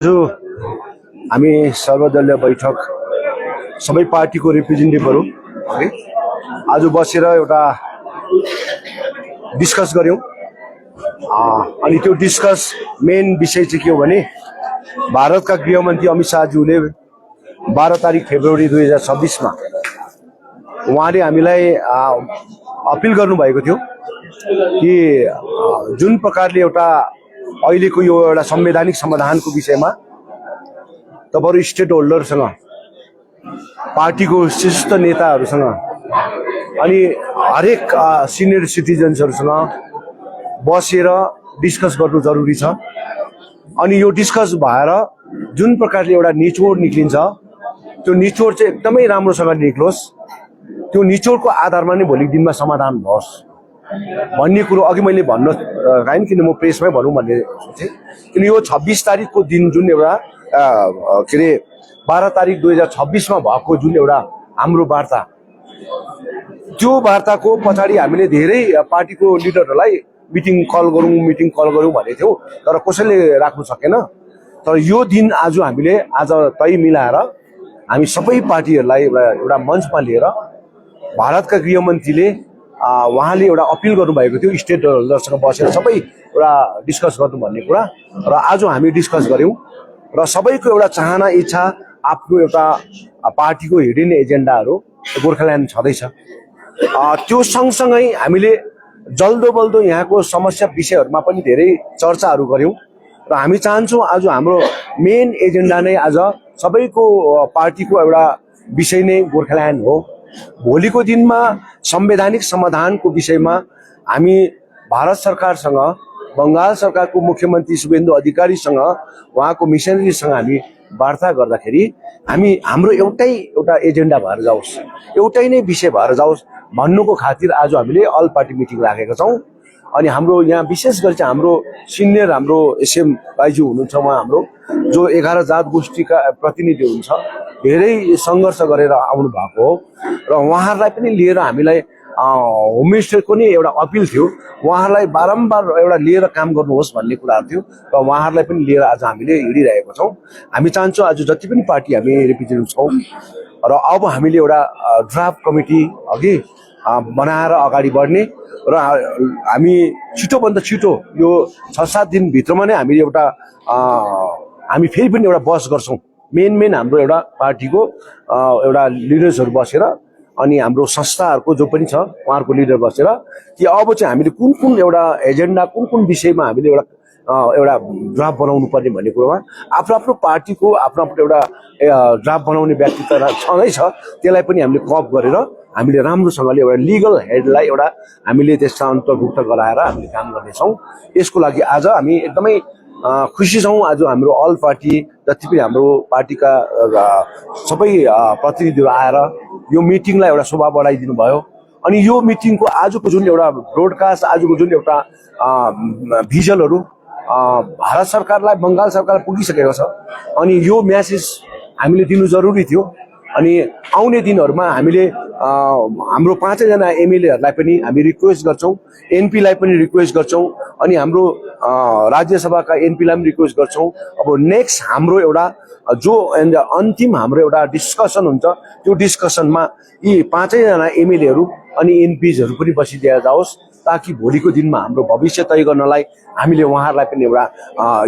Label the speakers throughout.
Speaker 1: जो हामी सर्वदलीय बैठक सबै पार्टीको रिप्रेजेन्टेटिभहरू है आज बसेर एउटा डिस्कस गर्यौं। अनि त्यो डिस्कस मेन विषय चाहिँ के हो भने भारतका गृहमन्त्री अमित शाहज्यूले 12 तारिक फेब्रुअरी 2026 मा उहाँले हामीलाई अपिल गर्नुभएको थियो कि जुन प्रकारले एउटा अहिलेको यो एउटा संवैधानिक समाधानको विषयमा तपाईहरु स्टेट होल्डरसँग पार्टीको शीर्ष नेताहरूसँग अनि हरेक सिनियर सिटिजन्सहरूसँग बसेर डिस्कस गर्नु जरुरी छ। अनि यो डिस्कस भएर जुन प्रकारले एउटा निचोड निक्लिन्छ त्यो निचोड चाहिँ एकदमै राम्रोसँग निक्लोस्, त्यो निचोडको आधारमा नै भोलिको दिनमा समाधान होस् भन्ने कुरो अघि मैले भन्न गाइन किन म प्रेसमै भनौँ भन्ने सोचे। किन यो 26 तारिकको दिन जुन एउटा के रे 12 तारिक 2026 मा भएको जुन एउटा हाम्रो वार्ता, त्यो वार्ताको पछाडि हामीले धेरै पार्टीको लिडरहरूलाई मिटिङ कल गरौँ भनेको थियौं, तर कसैले राख्नु सकेन। तर यो दिन आज हामीले तय मिलाएर हामी सबै पार्टीहरूलाई एउटा मञ्चमा लिएर भारतका गृहमन्त्रीले उहाँले एउटा अपिल गर्नुभएको थियो स्टेट होल्डरसँग बसेर सबै एउटा डिस्कस गर्नु भन्ने कुरा, र आज हामी डिस्कस गर्यौं र सबैको एउटा चाहना इच्छा आफ्नो एउटा पार्टीको हिडन एजेन्डाहरू गोर्खाल्यान्ड छँदैछ। त्यो सँगसँगै हामीले जल्दो बल्दो यहाँको समस्या विषयहरूमा पनि धेरै चर्चाहरू गर्यौं र हामी चाहन्छौँ आज हाम्रो मेन एजेन्डा नै आज सबैको पार्टीको एउटा विषय नै गोर्खाल्यान्ड हो। भोलिको दिनमा संवैधानिक समाधानको विषयमा हामी भारत सरकारसँग, बंगाल सरकारको मुख्यमन्त्री शुभेन्दु अधिकारीसँग, उहाँको मिसनरीसँग हामी वार्ता गर्दाखेरि हाम्रो एउटा एजेन्डा भएर जाओस्, एउटै नै विषय भएर जाओस् भन्नुको खातिर आज हामीले अल पार्टी मिटिङ राखेका छौं। अनि हाम्रो यहाँ विशेष गरी चाहिँ हाम्रो सिनियर हाम्रो एसएम भाइज्यू हुनुहुन्छ, उहाँ हाम्रो जो 11 जात गोष्ठीका प्रतिनिधि हुनुहुन्छ, धेरै संघर्ष गरेर आउनु भएको हो र उहाँहरूलाई पनि लिएर हामीलाई होम मिनिस्टरको नि एउटा अपिल थियो, उहाँहरूलाई बारम्बार एउटा लिएर काम गर्नुहोस् भन्ने कुराहरू थियो र उहाँहरूलाई पनि लिएर आज हामीले हिँडिरहेको छौं। हामी चाहन्छौँ आज जति पनि पार्टी हामी रिप्रेजेन्ट छौं र अब हामीले एउटा ड्राफ्ट कमिटी अघि बनाएर अगाडि बढ्ने र हामी छिटोभन्दा छिटो यो 6-7 दिन भित्रमा नै हामीले एउटा हामी फेरि पनि एउटा बस गर्छौं। मेन हाम्रो एउटा पार्टीको एउटा लिडर्सहरू बसेर अनि हाम्रो संस्थाहरूको जो पनि छ उहाँहरूको लिडर बसेर कि अब चाहिँ हामीले कुन एउटा एजेन्डा कुन विषयमा हामीले एउटा ड्राफ्ट बनाउनु पर्ने भन्ने कुरोमा आफ्नो पार्टीको आफ्नो एउटा ड्राफ्ट बनाउने व्यक्तित्व छँदै छ, त्यसलाई पनि हामीले कप गरेर हामीले राम्रोसँगले एउटा लिगल हेडलाई एउटा हामीले त्यसमा अन्तर्भुक्त गराएर हामीले काम गर्नेछौँ। यसको लागि आज हामी एकदमै खुसी छौँ। आज हाम्रो अल पार्टी जति पनि हाम्रो पार्टीका सबै प्रतिनिधिहरू आएर यो मिटिङलाई एउटा शोभा बढाइदिनु भयो। अनि यो मिटिङको आजको जुन एउटा ब्रोडकास्ट, आजको जुन एउटा भिजुअलहरू भारत सरकारलाई, बंगाल सरकारलाई पुगिसकेको छ। अनि यो मेसेज हामीले दिनु जरुरी थियो। अनि आउने दिनहरूमा हामीले हाम्रो 5 जना एमएलएहरूलाई पनि हामी रिक्वेस्ट गर्छौं, एनपीलाई पनि रिक्वेस्ट गर्छौं, अनि हाम्रो राज्यसभाका एनपीलाई पनि रिक्वेस्ट गर्छौं। अब नेक्स्ट हाम्रो एउटा जो अन्तिम हाम्रो एउटा डिस्कसन हुन्छ, त्यो डिस्कसनमा यी 5 जना एमएलएहरू अनि एनपीजहरू पनि बसिदिएर जाओस्, ताकि भोलिको दिनमा हाम्रो भविष्य तय गर्नलाई हामीले उहाँहरूलाई पनि एउटा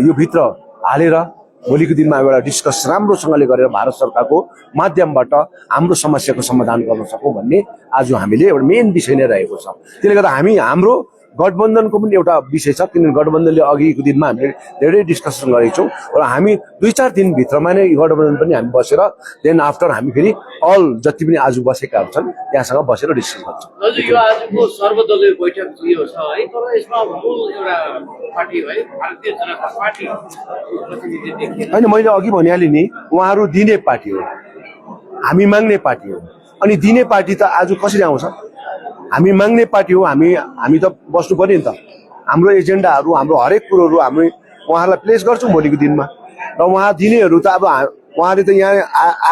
Speaker 1: यो भित्र हालेर भोलिको दिनमा एउटा डिस्कस राम्रोसँगले गरेर भारत सरकारको माध्यमबाट हाम्रो समस्याको समाधान गर्न सकौं भन्ने आज हामीले एउटा मेन विषय नै रहेको छ। त्यसले गर्दा हाम्रो गठबन्धनको पनि एउटा विषय छ, किनभने गठबन्धनले अघिको दिनमा हामीले धेरै डिस्कसन गरेका छौं र हामी 2-4 दिन भित्रमा नै गठबन्धन पनि हामी बसेर देन आफ्टर हामी फेरि अल जति पनि आज बसेकाहरू छन् त्यहाँसँग बसेर डिस्कस गर्छौं।
Speaker 2: यो आजको सर्वदलीय बैठक थियो है, तर यसमा मूल एउटा पार्टी है भारतीय जनता पार्टी प्रतिनिधि देखिए
Speaker 1: हैन। मैले अघि भनिहालेँ नि, उहाँहरू दिने पार्टी हो, हामी माग्ने पार्टी हो। अनि दिने पार्टी त आज कसरी आउँछ? हामी माग्ने पार्टी हो, हामी त बस्नु पर्यो नि त। हाम्रो एजेन्डाहरू, हाम्रो हरेक कुरोहरू हामी उहाँहरूलाई प्लेस गर्छौं भोलिको दिनमा। र उहाँ दिनेहरू त अब उहाँले त यहाँ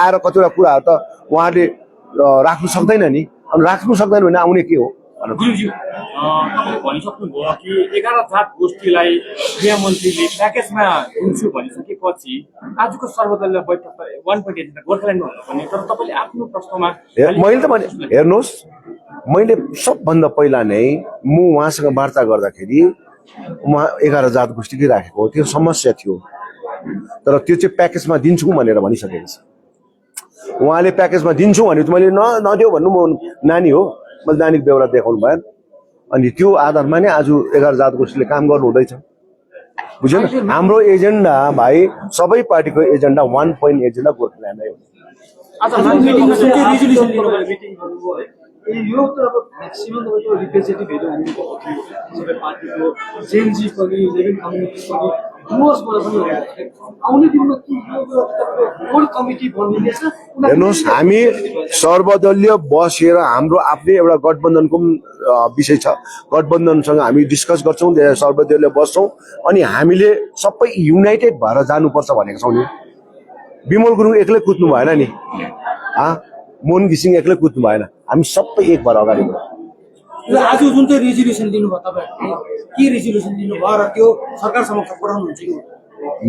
Speaker 1: आएर कतिवटा कुराहरू त उहाँले राख्नु सक्दैन नि। अनि राख्नु सक्दैन भने आउने के हो?
Speaker 3: गुरुजी तपाईँले भनिसक्नुभयो कि 11 जात गोष्ठीलाई गृहमन्त्रीले प्याकेजमा दिन्छु भनिसकेपछि आजको सर्वदलीय बैठक 1.8 गोर्खाल्यान्डमा हुनुपर्ने, तर तपाईँले आफ्नो प्रश्नमा
Speaker 1: मैले त भने हेर्नुहोस्, मैले सबभन्दा पहिला नै म उहाँसँग वार्ता गर्दाखेरि उहाँ 11 जात गोष्ठीकै राखेको हो, त्यो समस्या थियो। तर त्यो चाहिँ प्याकेजमा दिन्छु भनेर भनिसकेको छ। उहाँले प्याकेजमा दिन्छु भने त मैले नदेऊ भन्नु, म नानी हो, मैले नानीको बेहोरा देखाउनु भएन। अनि त्यो आधारमा नै आज 11 जात गोष्ठीले काम गर्नु हुँदैछ, बुझ्यो न। हाम्रो एजेन्डा भाइ, सबै पार्टीको एजेन्डा 1 पोइन्ट एजेन्डा गोर्खाल्यान्डै हो।
Speaker 3: आज मिटिङमा के रिजोल्युसन लिनुभयो? मिटिङ गर्नुभयो है,
Speaker 4: यो त अब म्याक्सिमम तपाईँको रिप्रेजेन्टेटिभहरू हुनुको सबै पार्टीको जेएनजी पनि 11 कम्युनिटी पनि डुवर्सबाट पनि आउने दिनमा के कोर कमिटी बनिनेछ?
Speaker 1: हेर्नुहोस्, हामी सर्वदलीय बसेर हाम्रो आफ्नै एउटा गठबन्धनको विषय छ, गठबन्धनसँग हामी डिस्कस गर्छौँ, सर्वदलीय बस्छौँ, अनि हामीले सबै युनाइटेड भएर जानुपर्छ भनेको छौँ नि। विमल गुरुङ एक्लै कुद्नु भएन नि, मोहन घिसिङ एक्लै कुद्नु भएन, हामी सबै एक भएर अगाडि बढ्यौँ।
Speaker 4: आज जुन चाहिँ रिजोल्युसन दिनुभयो तपाईँहरूले, के रिजोल्युसन दिनुभयो र त्यो सरकार समक्ष पठाउनुहुन्छ कि?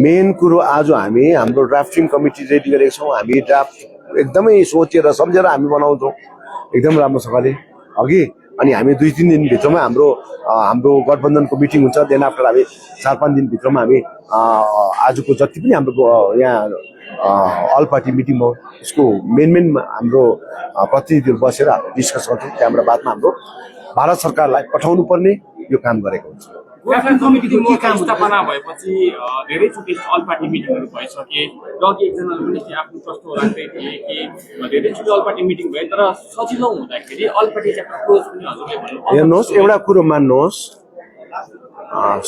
Speaker 1: मेन कुरो आज हामी हाम्रो ड्राफ्टिङ कमिटी रेडी गरेका छौँ। हामी ड्राफ्ट एकदमै सोचेर सम्झेर हामी बनाउँछौँ एकदम राम्रोसँगले अघि, अनि हामी 2-3 दिनभित्रमा हाम्रो गठबन्धनको मिटिङ हुन्छ। देन आफ्टर हामी 4-5 दिनभित्रमा हामी आजको जति पनि हाम्रो यहाँ अल पार्टी मिटिङ हो, उसको मेन हाम्रो प्रतिनिधिहरू बसेर डिस्कस गर्छौँ। त्यहाँबाट बादमा हाम्रो भारत सरकारलाई पठाउनु पर्ने यो काम गरेको हुन्छ।
Speaker 3: गोर्खाल्यान्ड कमिटीको के काम स्थापना भएपछि धेरैचोटि अल पार्टी मिटिङहरू भइसके र अघि एकजनाले पनि आफ्नो प्रश्न राख्दै थिए कि धेरैचोटि अल पार्टी मिटिङ भयो, तर सजिलो हुँदाखेरि अल पार्टी चाहिँ अप्रोच पनि हजुरले भन्नु।
Speaker 1: हेर्नुहोस्, एउटा कुरो मान्नुहोस्,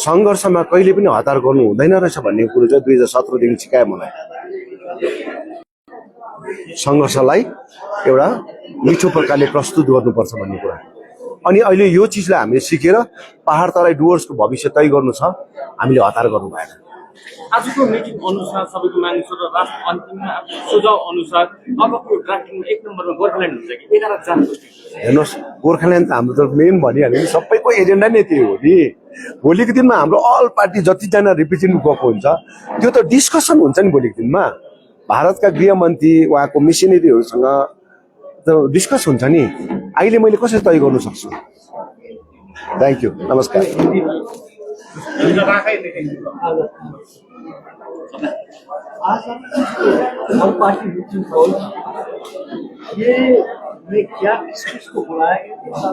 Speaker 1: सङ्घर्षमा कहिले पनि हतार गर्नु हुँदैन रहेछ भन्ने कुरो चाहिँ 2017 देखि सिकायो मलाई। सङ्घर्षलाई एउटा मिठो प्रकारले प्रस्तुत गर्नुपर्छ भन्ने कुरा। अनि अहिले यो चिजलाई हामीले सिकेर पहाड तराई डुवर्सको भविष्य तय गर्नु छ, हामीले हतार गर्नु भएन।
Speaker 3: आजको मिटिङ अनुसार सबैको माग छ र राष्ट्र अन्तिममा आफ्नो सुझाव अनुसार अबको ड्राफ्टिङमा 1 नम्बरमा गोर्खाल्यान्ड हुन्छ कि 11 जात गोष्ठी?
Speaker 1: हेर्नुहोस्, गोर्खाल्यान्ड त हाम्रो त मेन भनिहाल्यो नि, सबैको एजेन्डा नै त्यही हो नि। भोलिको दिनमा हाम्रो अल पार्टी जतिजना रिप्रेजेन्टेटिभ गएको हुन्छ त्यो त डिस्कसन हुन्छ नि भोलिको दिनमा। भारतका गृहमन्त्री उहाँको मिसनरीहरूसँग त डिस्कस हुन्छ नि। अहिले मैले कसरी तय गर्नु सक्छु? थ्याङ्क यू, नमस्कार।
Speaker 4: पार्टी मिटिङ हो, ये क्या किसको बुलाया गया,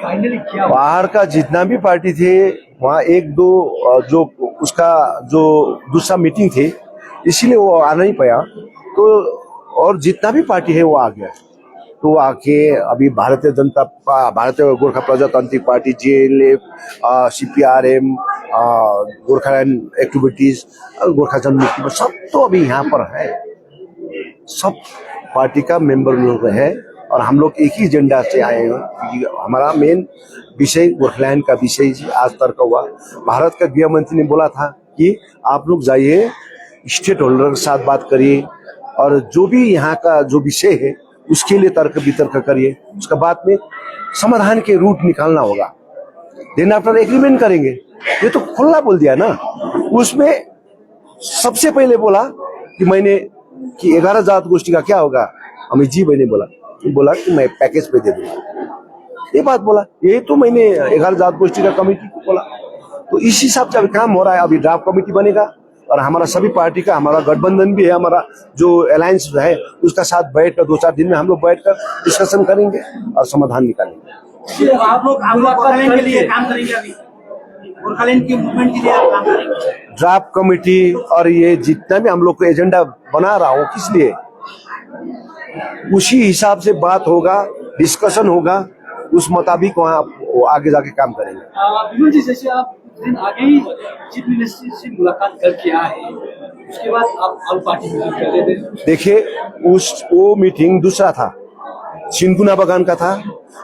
Speaker 4: फाइनली क्या?
Speaker 1: बाहर का जितना भी पार्टी थे वहाँ 1-2 जो उसका जो दूसरा मीटिंग थे, इसीलिए वो आ नहीं पाया। तो और जितना भी पार्टी है वो आ गया, तो आके अभी Bharatiya Gorkha Prajatantrik party, JLF, CPRM, Gorkhaland activities, Gorkha Janmukti, सब तो अभी यहाँ पर है। सब पार्टी का मेंबर लोग है और हम लोग एक ही एजेंडा से आए हैं। हमारा मेन विषय गोरखालैंड का विषय आज तर्क हुआ। भारत का गृह मंत्री ने बोला था कि आप लोग जाइए, स्टेट होल्डर के साथ बात करिए और जो भी यहाँ का जो विषय है उसके लिए तर्क वितर्क करिए, उसका बाद में समाधान के रूट निकालना होगा। देन आफ्टर एग्रीमेंट करेंगे। ये तो खुला बोल दिया ना। उसमें सबसे पहले बोला कि मैंने कि 11 जात गोष्ठी का क्या होगा, अमित जी मैंने बोला कि मैं पैकेज पे दे दूंगा, ये बात बोला। ये तो मैंने 11 जात गोष्ठी का कमेटी को बोला। तो इस हिसाब से अभी काम हो रहा है। अभी ड्राफ्ट कमेटी बनेगा और हमारा सभी पार्टी का, हमारा गठबंधन भी है, हमारा जो अलायंस है उसका साथ बैठकर 2-4 दिन में हम लोग बैठकर डिस्कशन करेंगे और समाधान निकालेंगे।
Speaker 4: आप लोग गोरखालैंड के लिए काम करेंगे, अभी गोरखालैंड के मूवमेंट के लिए आप काम करेंगे?
Speaker 1: ड्राफ्ट कमेटी और ये जितना भी हम लोग को एजेंडा बना रहा हूँ, किस लिए, उसी हिसाब से बात होगा, डिस्कशन होगा, उस मुताबिक वहाँ आगे जाके काम करेंगे।
Speaker 4: विमल जी, जैसे आप दिन आगे ही चीफ मिनिस्टर से मुलाकात करके आए, उसके बाद आप ऑल पार्टी मीटिंग कर रहे थे।
Speaker 1: देखिए, वो मीटिंग दूसरा था, सिनकुना बगान का था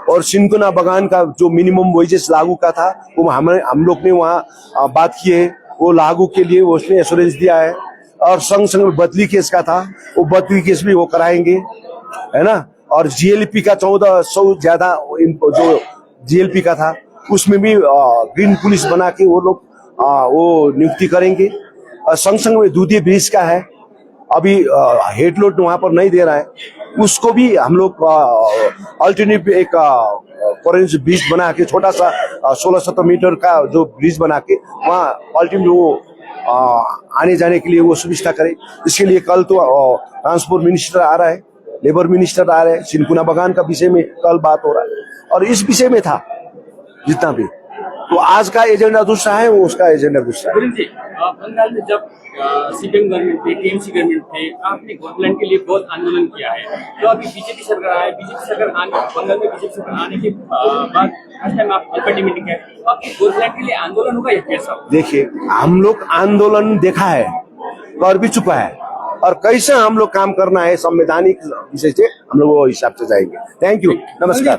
Speaker 1: और सिनकुना बगान का जो मिनिमम वेजेस लागू का था वो हम लोग ने वहाँ बात की है। वो लागू के लिए उसने एश्योरेंस दिया है। और संग संग बदली केस का था, वो बदली केस भी वो कराएंगे, है ना। और GLP का 1400 ज्यादा जो जीएलपी का था, उसमें भी ग्रीन पुलिस बना के वो लोग वो नियुक्ति करेंगे। संग संग में दूधिया ब्रिज का है, अभी हेड लोड वहां पर नहीं दे रहा है, उसको भी हम लोग अल्टरनेटिव एक कोरेंज ब्रिज बना के छोटा सा 16-17 मीटर का जो ब्रिज बना के वहाँ अल्टीमेट वो आने जाने के लिए वो सुविधा करे। इसके लिए कल तो ट्रांसपोर्ट मिनिस्टर आ रहा है, लेबर मिनिस्टर आ रहे हैं, सिनकुना बगान का विषय में कल बात हो रहा है और इस विषय में था जितना भी। तो आज का एजेंडा दूसरा है, वो उसका एजेंडा दूसरा है।
Speaker 3: गुरुजी, बंगाल में जब सीपीएम गवर्नमेंट थे, टीएमसी गवर्नमेंट थे, आपने गोरखलैंड के लिए बहुत आंदोलन किया है। तो अभी बीजेपी सरकार आए, बीजेपी सरकार आने बंगाल में बीजेपी सरकार आने के बाद फर्स्ट टाइम आप ऑल पार्टी मीटिंग है, तो आपकी गोरखलैंड के लिए आंदोलन होगा या कैसा?
Speaker 1: देखिए, हम लोग आंदोलन देखा है, कर भी चुका है, और कैसे हम लोग काम करना है संवैधानिक विषय से हम लोग वो हिसाब से जाएंगे। थैंक यू, नमस्कार।